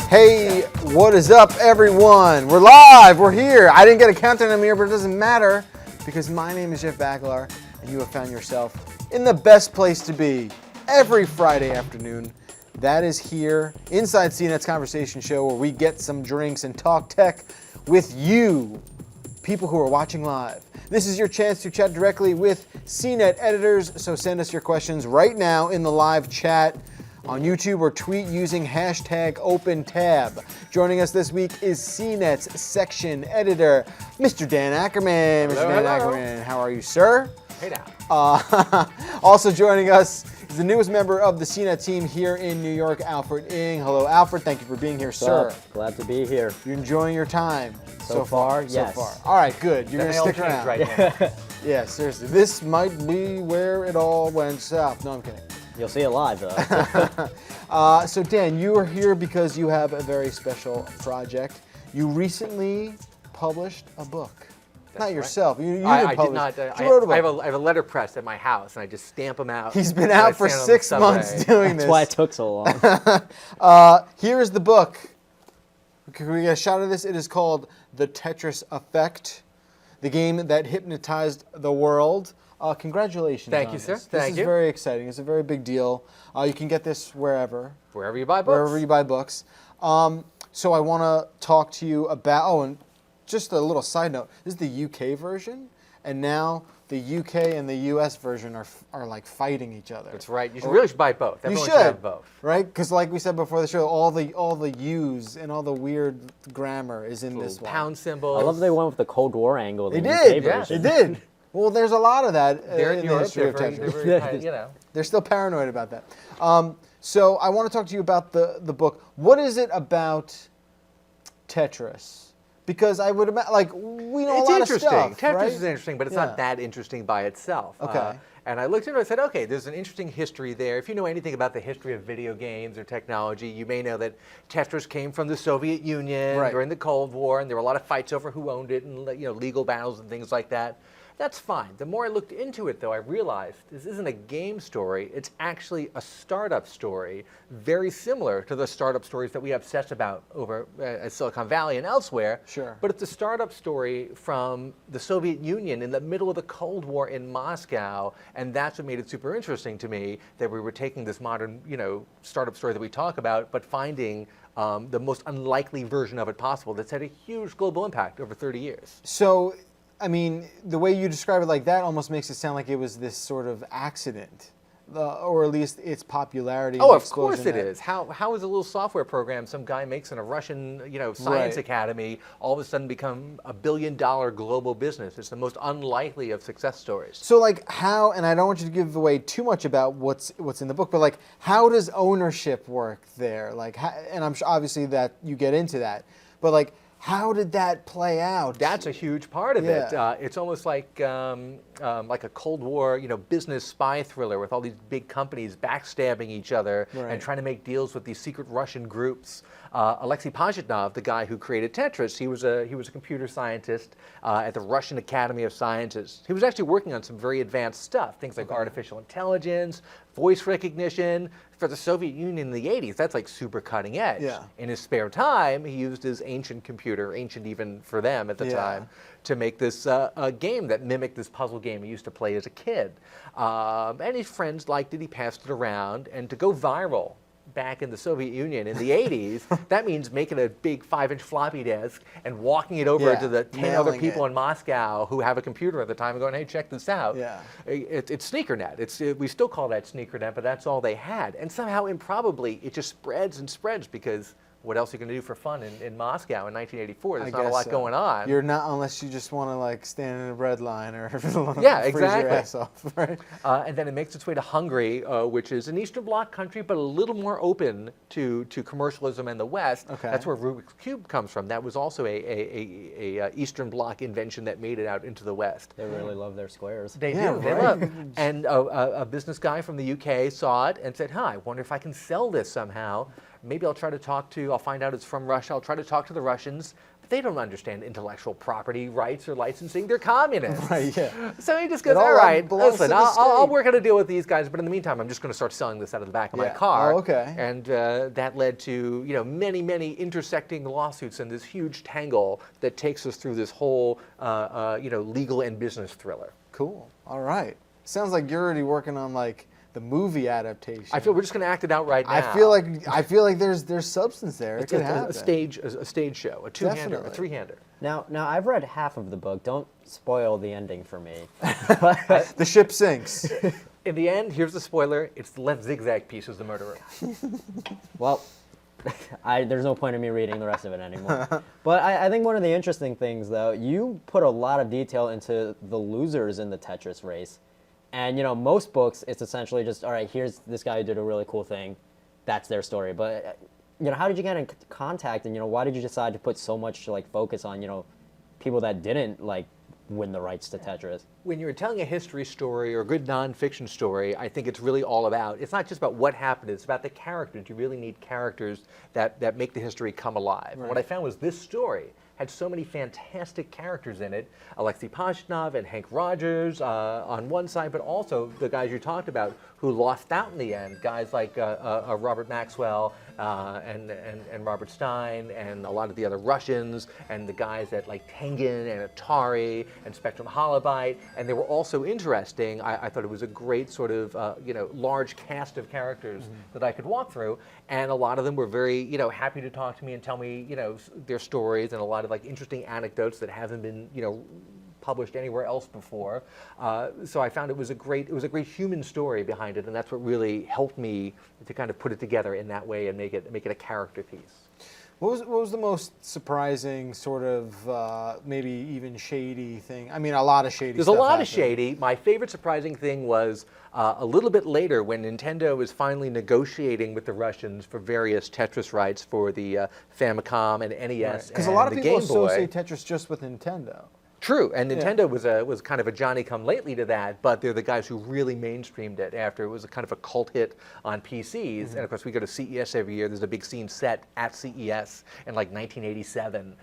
Hey, what is up, everyone? We're live, we're here. I didn't get a countdown in here, but it doesn't matter because my name is Jeff Bacalar, and you have found yourself in the best place to be every Friday afternoon. That is here inside CNET's Conversation Show, where we get some drinks and talk tech with you, people who are watching live. This is your chance to chat directly with CNET editors, so send us your questions right now in the live chat on YouTube or tweet using hashtag OpenTab. Joining us this week is CNET's section editor, Mr. Dan Ackerman. Hello, Mr. Dan hello. Ackerman, how are you, sir? Hey now. Also joining us is the newest member of the CNET team here in New York, Alfred Ng. Hello, Alfred. Thank you for being here, sir. Glad to be here. You're enjoying your time So far, yes. So far. All right, good. You're going to stick around. Right now. Yeah, seriously. This might be where it all went south. No, I'm kidding. You'll see it live, though. So Dan, you are here because you have a very special project. You recently published a book. Not right. yourself. You I didn't did not. publish. You wrote a book. I have a letterpress at my house, and I just stamp them out. He's been when I out for stand on the 6 months subway. doing this. That's why it took so long. Here is the book. Can we get a shot of this? It is called The Tetris Effect, the game that hypnotized the world. Congratulations. Thank on you, sir. this. Thank This you. is very exciting. It's a very big deal. You can get this wherever. Wherever you buy books. Wherever you buy books. So I want to talk to you about, and just a little side note, this is the UK version, and now the UK and the US version are like fighting each other. That's right. You really should buy both. You Everyone should have both. right? Because like we said before the show, all the U's and all the weird grammar is in this one. Pound symbols. I love they went with the Cold War angle. They the did. UK version. They did. Well, there's a lot of that They're in in the Europe. history of They're Tetris. very kind of, you know. They're still paranoid about that. So I want to talk to you about the book. What is it about Tetris? Because I would imagine, like, we know It's a lot interesting. of stuff, Tetris right? is interesting, but it's Yeah. not that interesting by itself. Okay. And I looked into it and said, okay, there's an interesting history there. If you know anything about the history of video games or technology, you may know that Tetris came from the Soviet Union Right. during the Cold War, and there were a lot of fights over who owned it and legal battles and things like that. That's fine. The more I looked into it, though, I realized this isn't a game story. It's actually a startup story, very similar to the startup stories that we obsess about over at Silicon Valley and elsewhere. Sure. But it's a startup story from the Soviet Union in the middle of the Cold War in Moscow, and that's what made it super interesting to me, that we were taking this modern, startup story that we talk about, but finding the most unlikely version of it possible that's had a huge global impact over 30 years. So, I mean, the way you describe it like that almost makes it sound like it was this sort of accident, or at least its popularity. Oh, and of course explosion it that- is. How is a little software program some guy makes in a Russian, science Right. academy all of a sudden become $1 billion global business? It's the most unlikely of success stories. So, like, how? And I don't want you to give away too much about what's in the book, but like, how does ownership work there? Like, and I'm sure obviously that you get into that, but like, how did that play out? That's a huge part of it. Yeah. It's almost like a Cold War, business spy thriller with all these big companies backstabbing each other Right. and trying to make deals with these secret Russian groups. Alexei Pajitnov, the guy who created Tetris, he was a computer scientist at the Russian Academy of Sciences. He was actually working on some very advanced stuff, things like artificial intelligence, voice recognition. For the Soviet Union in the 80s, that's like super cutting edge. Yeah. In his spare time, he used his ancient computer, ancient even for them at the time, to make this a game that mimicked this puzzle game he used to play as a kid. And his friends liked it, he passed it around, and to go viral back in the Soviet Union in the 80s, that means making a big 5-inch floppy disk and walking it over Yeah, to the 10 other mailing people it. in Moscow who have a computer at the time and going, hey, check this out. Yeah. It's SneakerNet. We still call that SneakerNet, but that's all they had. And somehow, improbably, it just spreads and spreads because what else are you going to do for fun in Moscow in 1984? There's I not a guess lot so. going on. You're not, unless you just want to like stand in a bread line or Yeah, freeze exactly. your ass off, right? And then it makes its way to Hungary, which is an Eastern Bloc country, but a little more open to commercialism and the West. Okay. That's where Rubik's Cube comes from. That was also a Eastern Bloc invention that made it out into the West. They really love their squares. They Yeah, do. They right. love. And a business guy from the UK saw it and said, I wonder if I can sell this somehow. Maybe I'll find out it's from Russia. I'll try to talk to the Russians, they don't understand intellectual property rights or licensing. They're communists. Right, yeah. So he just goes, It all all right, belongs listen, to the I'll state." work out a deal with these guys, but in the meantime, I'm just going to start selling this out of the back of my Yeah. car. Oh, okay. And that led to many, many intersecting lawsuits and this huge tangle that takes us through this whole legal and business thriller. Cool. All right. Sounds like you're already working on like the movie adaptation. I feel we're just going to act it out right now. I feel like there's substance there. It It's could a happen. stage show, a two-hander, Definitely. a three-hander. Now I've read half of the book. Don't spoil the ending for me. The ship sinks. In the end, here's the spoiler: it's the left zigzag piece who's the murderer. Well, there's no point in me reading the rest of it anymore. But I think one of the interesting things, though, you put a lot of detail into the losers in the Tetris race. And, most books, it's essentially just, all right, here's this guy who did a really cool thing. That's their story. But, how did you get in contact? And, why did you decide to put so much, focus on, people that didn't, win the rights to Tetris? When you're telling a history story or a good nonfiction story, I think it's really all about, it's not just about what happened, it's about the characters. You really need characters that make the history come alive. And what I found was this story had so many fantastic characters in it. Alexei Pashtunov and Hank Rogers on one side, but also the guys you talked about who lost out in the end. Guys like Robert Maxwell and Robert Stein and a lot of the other Russians and the guys at like Tengen and Atari and Spectrum Holobyte. And they were also interesting. I thought it was a great sort of large cast of characters that I could walk through. And a lot of them were very happy to talk to me and tell me their stories and a lot of like interesting anecdotes that haven't been published anywhere else before. So I found it was a great human story behind it, and that's what really helped me to kind of put it together in that way and make it a character piece. What was the most surprising sort of maybe even shady thing? I mean, a lot of shady There's stuff a lot happened. of shady. My favorite surprising thing was a little bit later when Nintendo was finally negotiating with the Russians for various Tetris rights for the Famicom and NES Because and a lot of the people Game Boy. associate Tetris just with Nintendo. True, and Nintendo was kind of a Johnny-come-lately to that, but they're the guys who really mainstreamed it after it was a kind of a cult hit on PCs. And of course, we go to CES every year. There's a big scene set at CES in like 1987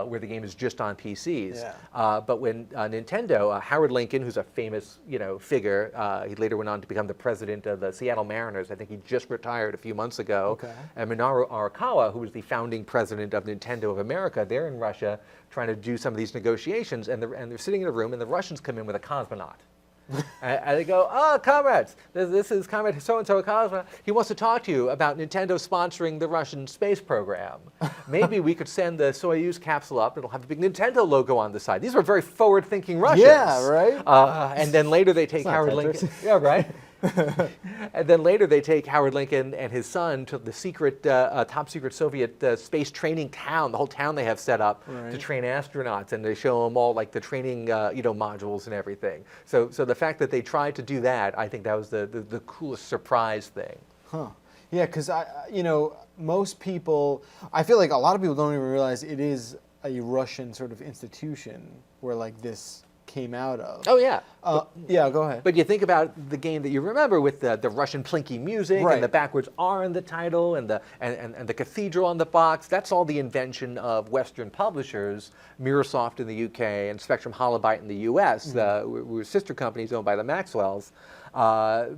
where the game is just on PCs. Yeah. But when Nintendo, Howard Lincoln, who's a famous figure, he later went on to become the president of the Seattle Mariners. I think he just retired a few months ago. Okay. And Minoru Arakawa, who was the founding president of Nintendo of America, they're in Russia trying to do some of these negotiations, and they're sitting in a room, and the Russians come in with a cosmonaut. And they go, comrades, this is comrade so-and-so, a cosmonaut. He wants to talk to you about Nintendo sponsoring the Russian space program. Maybe we could send the Soyuz capsule up. It'll have a big Nintendo logo on the side. These were very forward-thinking Russians. Yeah, right? And then later they take not Howard Tetris. Lincoln. Yeah, right? And then later they take Howard Lincoln and his son to the secret, top secret Soviet space training town, the whole town they have set up to train astronauts, and they show them all like the training modules and everything. So the fact that they tried to do that, I think that was the coolest surprise thing. Huh. Yeah, because most people, I feel like a lot of people don't even realize it is a Russian sort of institution where like this came out of. Oh yeah. Yeah, go ahead. But you think about the game that you remember with the Russian plinky music Right. and the backwards R in the title and the cathedral on the box. That's all the invention of Western publishers, Mirrorsoft in the UK and Spectrum Holobyte in the US, were sister companies owned by the Maxwells.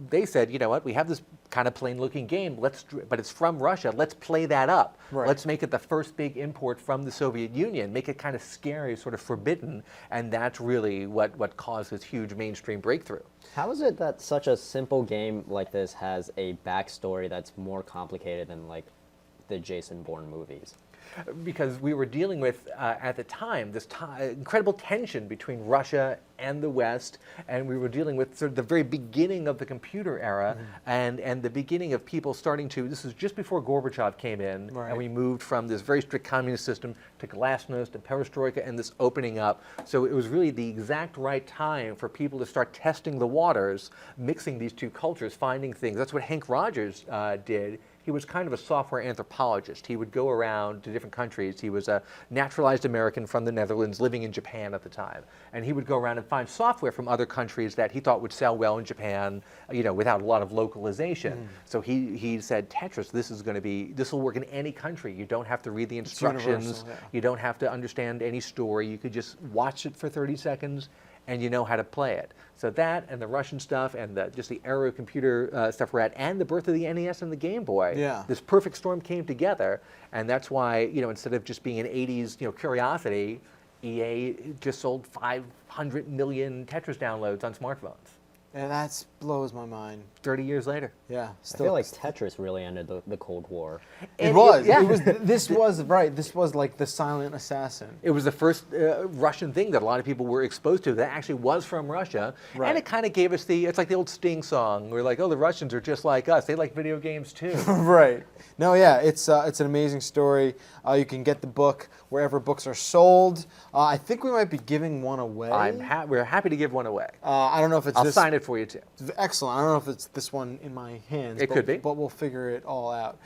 They said, you know what, we have this kind of plain-looking game, but it's from Russia. Let's play that up. Right. Let's make it the first big import from the Soviet Union. Make it kind of scary, sort of forbidden, and that's really what caused this huge mainstream breakthrough. How is it that such a simple game like this has a backstory that's more complicated than like the Jason Bourne movies? Because we were dealing with, at the time, this incredible tension between Russia and the West, and we were dealing with sort of the very beginning of the computer era, and the beginning of people starting to, this is just before Gorbachev came in, and we moved from this very strict communist system to glasnost and perestroika and this opening up. So it was really the exact right time for people to start testing the waters, mixing these two cultures, finding things. That's what Hank Rogers did. he was kind of a software anthropologist. He would go around to different countries. He was a naturalized American from the Netherlands living in Japan at the time. And he would go around and find software from other countries that he thought would sell well in Japan, you know, without a lot of localization. So he said, Tetris, this will work in any country. You don't have to read the instructions. You don't have to understand any story. You could just watch it for 30 seconds and you know how to play it. So that and the Russian stuff and just the era of computer stuff we're at, and the birth of the NES and the Game Boy, this perfect storm came together, and that's why, you know, instead of just being an 80s, you know, curiosity, EA just sold 500 million Tetris downloads on smartphones. And that blows my mind. 30 years later. Yeah. I feel like Tetris really ended the Cold War. It was. Yeah. This was like the silent assassin. It was the first Russian thing that a lot of people were exposed to that actually was from Russia. Right. And it kind of gave us it's like the old Sting song. We're like, oh, the Russians are just like us. They like video games too. Right. No, yeah, it's an amazing story. You can get the book wherever books are sold. I think we might be giving one away. We're happy to give one away. I don't know if it's I'll sign it for you too. Excellent. I don't know if it's this one in my hands. It could be. But we'll figure it all out.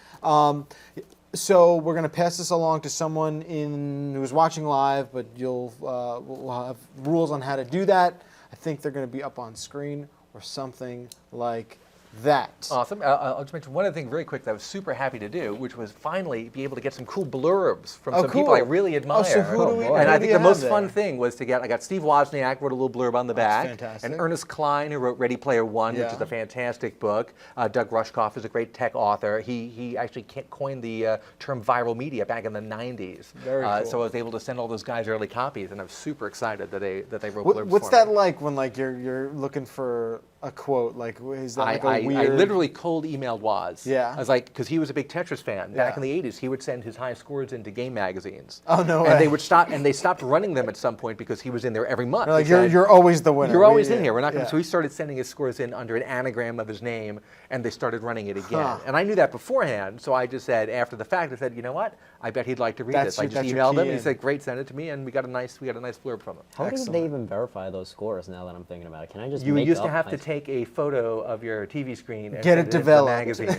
So we're going to pass this along to someone who's watching live, but we'll have rules on how to do that. I think they're going to be up on screen or something like that. Awesome. I'll just mention one other thing very quick that I was super happy to do, which was finally be able to get some cool blurbs from some people I really admire. So and I think the most fun thing was I got Steve Wozniak wrote a little blurb on the back. Fantastic. And Ernest Cline, who wrote Ready Player One, which is a fantastic book. Doug Rushkoff is a great tech author. He actually coined the term viral media back in the 90s. Very cool. So I was able to send all those guys early copies, and I was super excited that they wrote blurbs What's for that me. like when you're looking for a quote? Like, is that like a weird... I literally cold emailed Woz. Yeah. I was like, because he was a big Tetris fan. Back in the 80s, he would send his high scores into game magazines. Oh, no way. And they would stop, and they stopped running them at some point because he was in there every month. Like, you're always the winner. You're always in here. We're not going to. So he started sending his scores in under an anagram of his name, and they started running it again. And I knew that beforehand, so I just said, after the fact, I said, you know what? I bet he'd like to read this. I just emailed him, and he said, great, send it to me, and we got a nice blurb from him. How did they even verify those scores now that I'm thinking about it? Can I just You used to have to take a photo of your TV screen and get it developed. Magazine.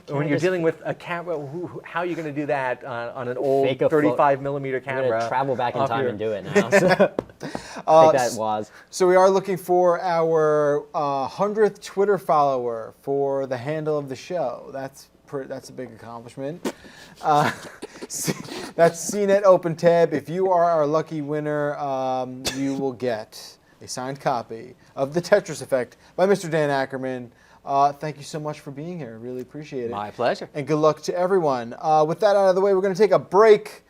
When you're dealing with a camera, how are you going to do that on an old 35mm camera? I'm going to travel back in time and do it now. So. Take that, Woz. So we are looking for our 100th Twitter follower for the handle of the show. That's a big accomplishment. That's CNET Open Tab. If you are our lucky winner, you will get a signed copy of The Tetris Effect by Mr. Dan Ackerman. Thank you so much for being here. Really appreciate it. My pleasure. And good luck to everyone. With that out of the way, we're going to take a break.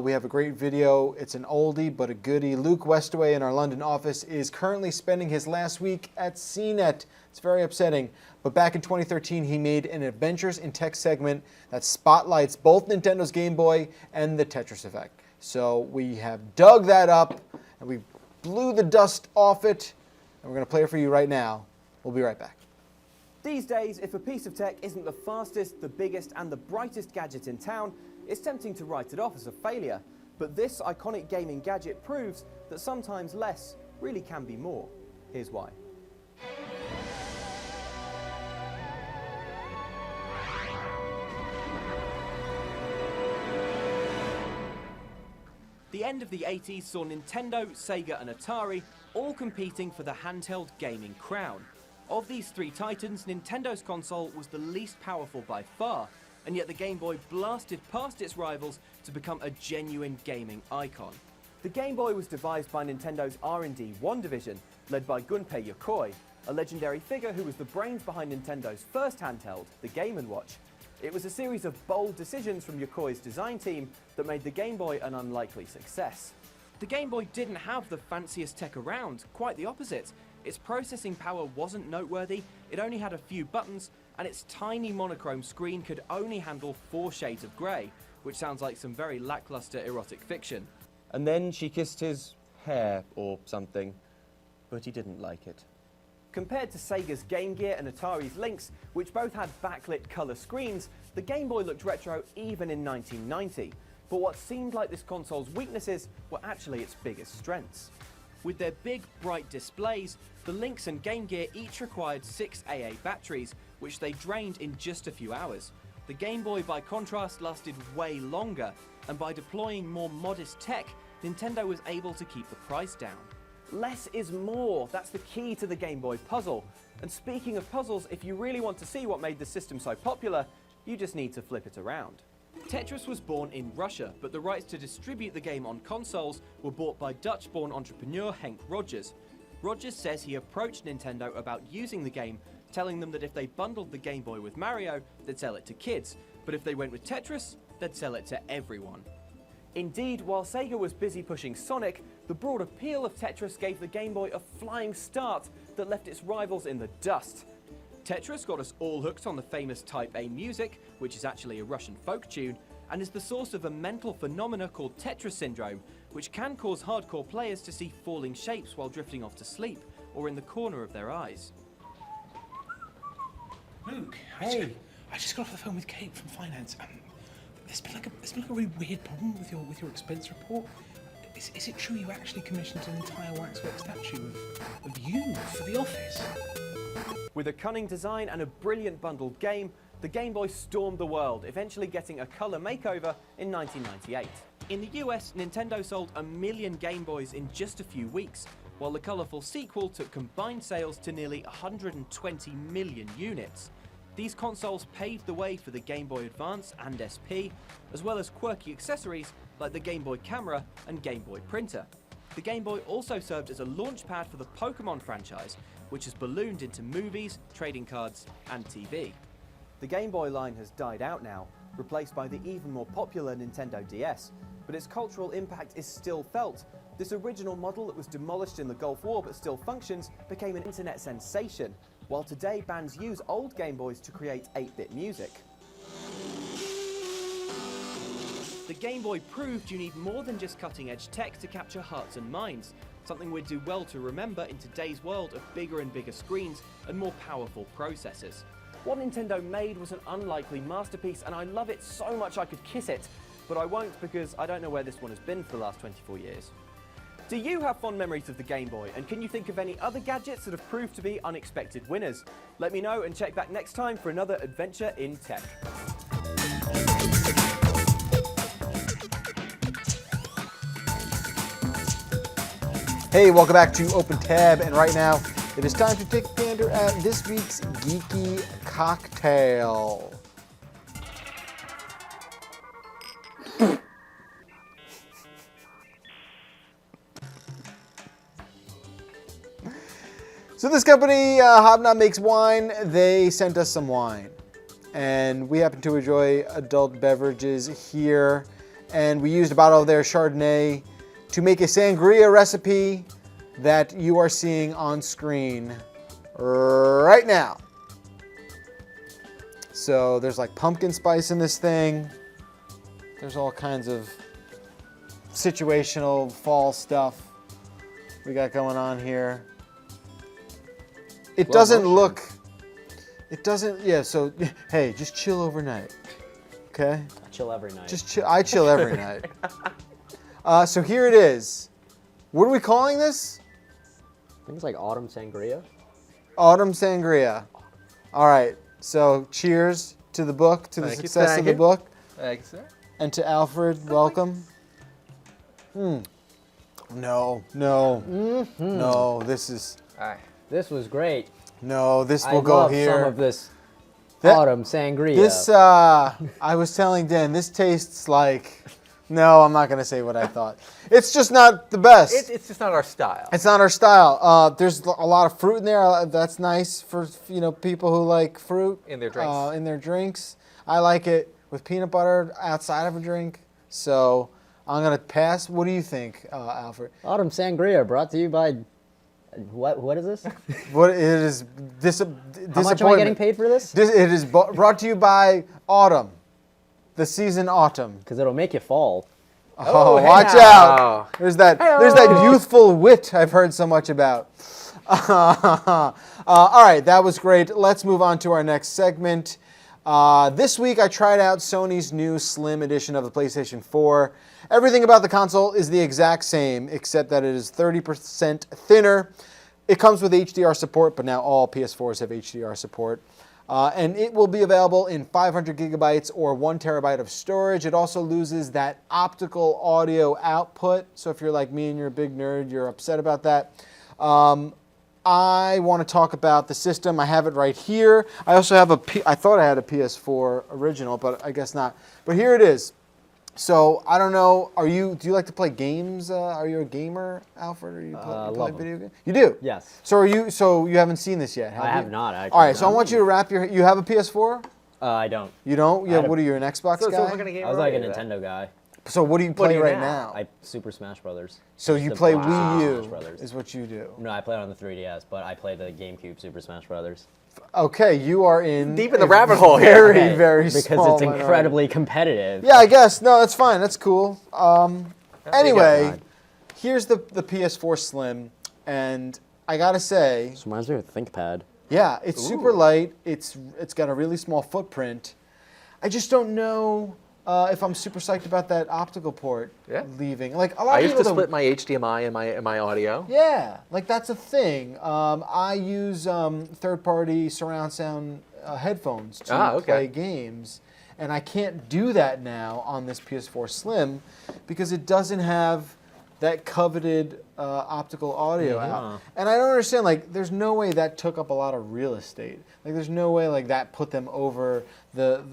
We have a great video. It's an oldie but a goodie. Luke Westaway in our London office is currently spending his last week at CNET. It's very upsetting. But back in 2013, he made an Adventures in Tech segment that spotlights both Nintendo's Game Boy and the Tetris Effect. So we have dug that up, and we blew the dust off it, and we're going to play it for you right now. We'll be right back. These days, if a piece of tech isn't the fastest, the biggest, and the brightest gadget in town, it's tempting to write it off as a failure. But this iconic gaming gadget proves that sometimes less really can be more. Here's why. The end of the 80s saw Nintendo, Sega and Atari all competing for the handheld gaming crown. Of these three titans, Nintendo's console was the least powerful by far, and yet the Game Boy blasted past its rivals to become a genuine gaming icon. The Game Boy was devised by Nintendo's R&D 1 division, led by Gunpei Yokoi, a legendary figure who was the brains behind Nintendo's first handheld, the Game & Watch. It was a series of bold decisions from Yokoi's design team that made the Game Boy an unlikely success. The Game Boy didn't have the fanciest tech around, quite the opposite. Its processing power wasn't noteworthy, it only had a few buttons, and its tiny monochrome screen could only handle 4 shades of grey, which sounds like some very lackluster erotic fiction. And then she kissed his hair or something, but he didn't like it. Compared to Sega's Game Gear and Atari's Lynx, which both had backlit colour screens, the Game Boy looked retro even in 1990. But what seemed like this console's weaknesses were actually its biggest strengths. With their big, bright displays, the Lynx and Game Gear each required 6 AA batteries, which they drained in just a few hours. The Game Boy, by contrast, lasted way longer, and by deploying more modest tech, Nintendo was able to keep the price down. Less is more. That's the key to the Game Boy puzzle. And speaking of puzzles, if you really want to see what made the system so popular, you just need to flip it around. Tetris was born in Russia, but the rights to distribute the game on consoles were bought by Dutch-born entrepreneur Henk Rogers. Rogers says he approached Nintendo about using the game, telling them that if they bundled the Game Boy with Mario, they'd sell it to kids, but if they went with Tetris, they'd sell it to everyone. Indeed, while Sega was busy pushing Sonic, the broad appeal of Tetris gave the Game Boy a flying start that left its rivals in the dust. Tetris got us all hooked on the famous Type A music, which is actually a Russian folk tune, and is the source of a mental phenomena called Tetris Syndrome, which can cause hardcore players to see falling shapes while drifting off to sleep, or in the corner of their eyes. Luke, Hey. I just got off the phone with Kate from finance. There's been like a really weird problem with your expense report. Is it true you actually commissioned an entire waxwork statue of you for the office? With a cunning design and a brilliant bundled game, the Game Boy stormed the world, eventually getting a color makeover in 1998. In the US, Nintendo sold 1 million Game Boys in just a few weeks, while the colourful sequel took combined sales to nearly 120 million units. These consoles paved the way for the Game Boy Advance and SP, as well as quirky accessories like the Game Boy Camera and Game Boy Printer. The Game Boy also served as a launchpad for the Pokemon franchise, which has ballooned into movies, trading cards, and TV. The Game Boy line has died out now, replaced by the even more popular Nintendo DS, but its cultural impact is still felt. This original model that was demolished in the Gulf War but still functions became an internet sensation, while today bands use old Game Boys to create 8-bit music. The Game Boy proved you need more than just cutting-edge tech to capture hearts and minds, something we'd do well to remember in today's world of bigger and bigger screens and more powerful processors. What Nintendo made was an unlikely masterpiece, and I love it so much I could kiss it, but I won't because I don't know where this one has been for the last 24 years. Do you have fond memories of the Game Boy, and can you think of any other gadgets that have proved to be unexpected winners? Let me know and check back next time for another adventure in tech. Hey, welcome back to Open Tab, and right now it is time to take a gander at this week's Geeky Cocktail. So this company, Hobnob Makes Wine, they sent us some wine. And we happen to enjoy adult beverages here. And we used a bottle of their Chardonnay to make a sangria recipe that you are seeing on screen right now. So there's like pumpkin spice in this thing. There's all kinds of situational fall stuff we got going on here. It doesn't look, it doesn't, yeah, so, hey, just chill overnight, okay? I chill every night. Just chill, I chill every night. So here it is. What are we calling this? I think it's like Autumn Sangria. Autumn Sangria. All right, so cheers to the book, to the success of the book. Thanks, sir. And to Alfred, welcome. No, this is, This was great. no, this I will go love here. some of this That- Autumn Sangria. This, I was telling Dan, this tastes like, no, I'm not going to say what I thought. It's just not the best. It's just not our style. It's not our style. There's a lot of fruit in there. That's nice for, people who like fruit. In their drinks. In their drinks. I like it with peanut butter outside of a drink. So I'm going to pass. What do you think, Alfred? Autumn Sangria brought to you by, what is this? What it is How much am I getting paid for this? It is brought to you by Autumn. The season Autumn. Because it'll make you fall. Oh, hey watch now. out! There's that youthful wit I've heard so much about. All right, that was great. Let's move on to our next segment. This week I tried out Sony's new Slim edition of the PlayStation 4. Everything about the console is the exact same, except that it is 30% thinner. It comes with HDR support, but now all PS4s have HDR support. And it will be available in 500 gigabytes or 1 terabyte of storage. It also loses that optical audio output. So if you're like me and you're a big nerd, you're upset about that. I want to talk about the system. I have it right here. I also have I thought I had a PS4 original, but I guess not. But here it is. So I don't know. Do you like to play games? Are you a gamer, Alfred? Or you play video games? You do. Yes. So you haven't seen this yet? I have not actually. All right. So I want you to wrap your. You have a PS4? I don't. You don't? Yeah. What are you, an Xbox So guy? what kind of game I was are like a you then? Nintendo guy. So what do you play do you right now? now? Super Smash Brothers. So you The play Smash Wii U Brothers. is what you do. No, I play it on the 3DS, but I play the GameCube Super Smash Brothers. Okay, you are in Deep in the a rabbit hole here. Very, Okay, very because small it's minority. incredibly competitive. Yeah, I guess. No, that's fine. That's cool. Anyway, God. here's the PS4 Slim, and I gotta say, This reminds me of a ThinkPad. yeah, it's super light. It's got a really small footprint. I just don't know if I'm super psyched about that optical port leaving. Like a lot I of used people to don't- split my HDMI and my audio. Yeah, like that's a thing. I use third-party surround sound headphones to play games, and I can't do that now on this PS4 Slim because it doesn't have that coveted optical audio out. And I don't understand, like, there's no way that took up a lot of real estate. Like, there's no way, like, that put them over the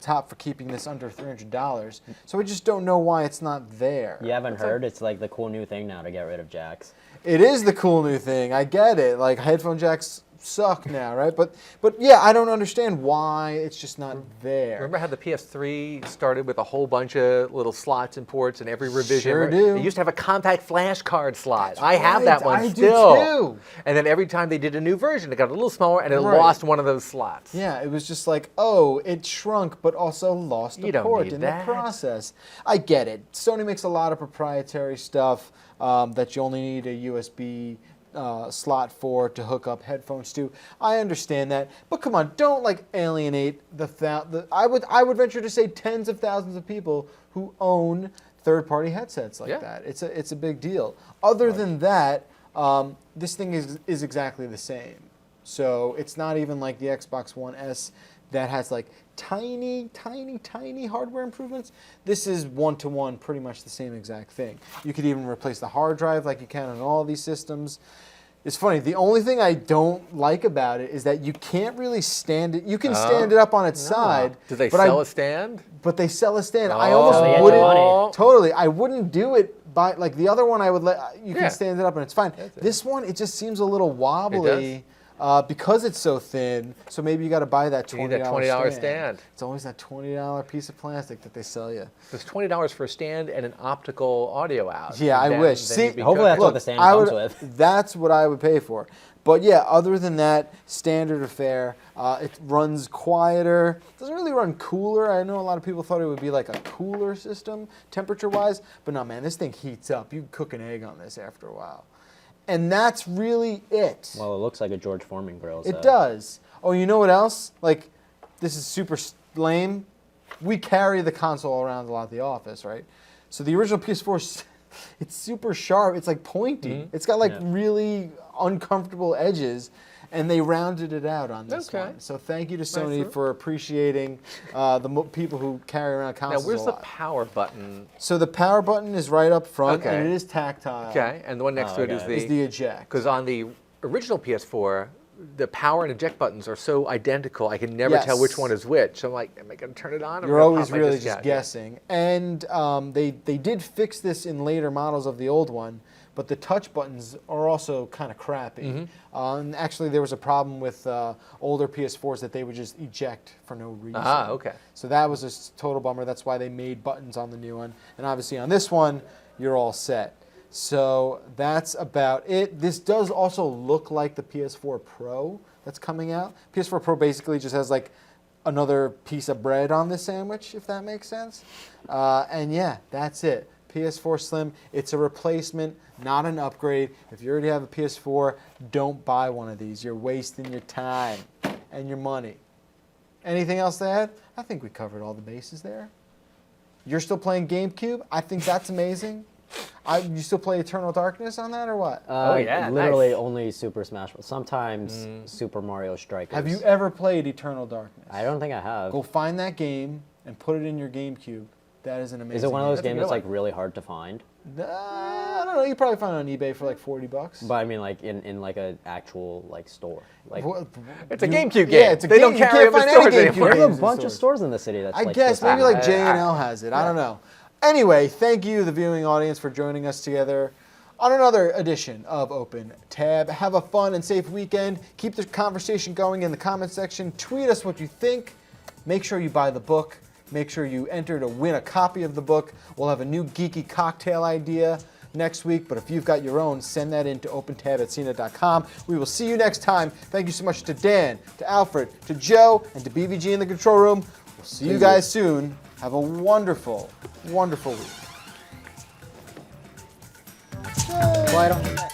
top for keeping this under $300. So I just don't know why it's not there. You haven't heard? It's like the cool new thing now to get rid of jacks. It is the cool new thing. I get it. Like, headphone jacks suck now, right? But yeah, I don't understand why it's just not there. Remember how the PS3 started with a whole bunch of little slots and ports in every revision? Sure do. It used to have a compact flash card slot. That's I have that right. one I do still. too. And then every time they did a new version, it got a little smaller and it Right. lost one of those slots. Yeah, it was just like, oh, it shrunk, but also lost a You don't port need in that. the process. I get it. Sony makes a lot of proprietary stuff that you only need a USB slot for to hook up headphones to. I understand that, but come on, don't like alienate I would venture to say tens of thousands of people who own third-party headsets like that. It's a big deal. Other than that, this thing is exactly the same. So it's not even like the Xbox One S that has like tiny hardware improvements. This is one-to-one, pretty much the same exact thing. You could even replace the hard drive like you can on all these systems. It's funny, the only thing I don't like about it is that you can't really stand it. You can stand it up on its side. Do they but sell a stand? But they sell a stand. I Oh. almost So they get your wouldn't. money. Totally, I wouldn't do it by like the other one. I would let you Yeah. can stand it up and it's fine. This one, it just seems a little wobbly. Because it's so thin, so maybe you got to buy that You $20, need that $20 stand. It's always that $20 piece of plastic that they sell you. It's $20 for a stand and an optical audio out. Yeah, I wish. Then See, you'd be hopefully that's cooking. what the stand I comes would, with. That's what I would pay for. But yeah, other than that, standard affair. It runs quieter. Doesn't really run cooler. I know a lot of people thought it would be like a cooler system, temperature-wise. But no, man, this thing heats up. You can cook an egg on this after a while. And that's really it. Well, it looks like a George Foreman grill. It so. does. Oh, you know what else? Like, this is super lame. We carry the console around a lot at the office, right? So the original PS4, it's super sharp. It's like pointy. It's got like really uncomfortable edges, and they rounded it out on this one. So thank you to Sony for appreciating the people who carry around Now, consoles where's a the lot. power button? So the power button is right up front, Okay. and it is tactile. Okay, and the one next to it is okay. Is the eject. Because on the original PS4, the power and eject buttons are so identical, I can never tell which Yes. one is which. So I'm like, am I going to turn it on? You're always really just just guessing. And they did fix this in later models of the old one, but the touch buttons are also kind of crappy. And actually, there was a problem with older PS4s that they would just eject for no reason. Ah, okay. So that was a total bummer. That's why they made buttons on the new one. And obviously on this one, you're all set. So that's about it. This does also look like the PS4 Pro that's coming out. PS4 Pro basically just has like another piece of bread on this sandwich, if that makes sense. And yeah, that's it. PS4 Slim, it's a replacement, not an upgrade. If you already have a PS4, don't buy one of these. You're wasting your time and your money. Anything else to add? I think we covered all the bases there. You're still playing GameCube? I think that's amazing. You still play Eternal Darkness on that or what? Oh, yeah, Literally nice. only Super Smash Bros. Sometimes Super Mario Strikers. Have you ever played Eternal Darkness? I don't think I have. Go find that game and put it in your GameCube. That is an amazing. Is it one of those That's a games good that's like one. really hard to find? I don't know. You probably find it on eBay for like $40. But I mean, like in like an actual like store. Like It's a GameCube game. Yeah, it's a They game. don't carry you them can't in find stores any anymore. GameCube there's games a bunch in of stores. stores in the city that's I like guess this maybe bad. like J&L has it. I don't know. Anyway, thank you, the viewing audience, for joining us together on another edition of Open Tab. Have a fun and safe weekend. Keep the conversation going in the comment section. Tweet us what you think. Make sure you buy the book. Make sure you enter to win a copy of the book. We'll have a new geeky cocktail idea next week, but if you've got your own, send that in to opentab@cnet.com. We will see you next time. Thank you so much to Dan, to Alfred, to Joe, and to BVG in the control room. We'll see you guys soon. Have a wonderful, wonderful week. Well, I don't-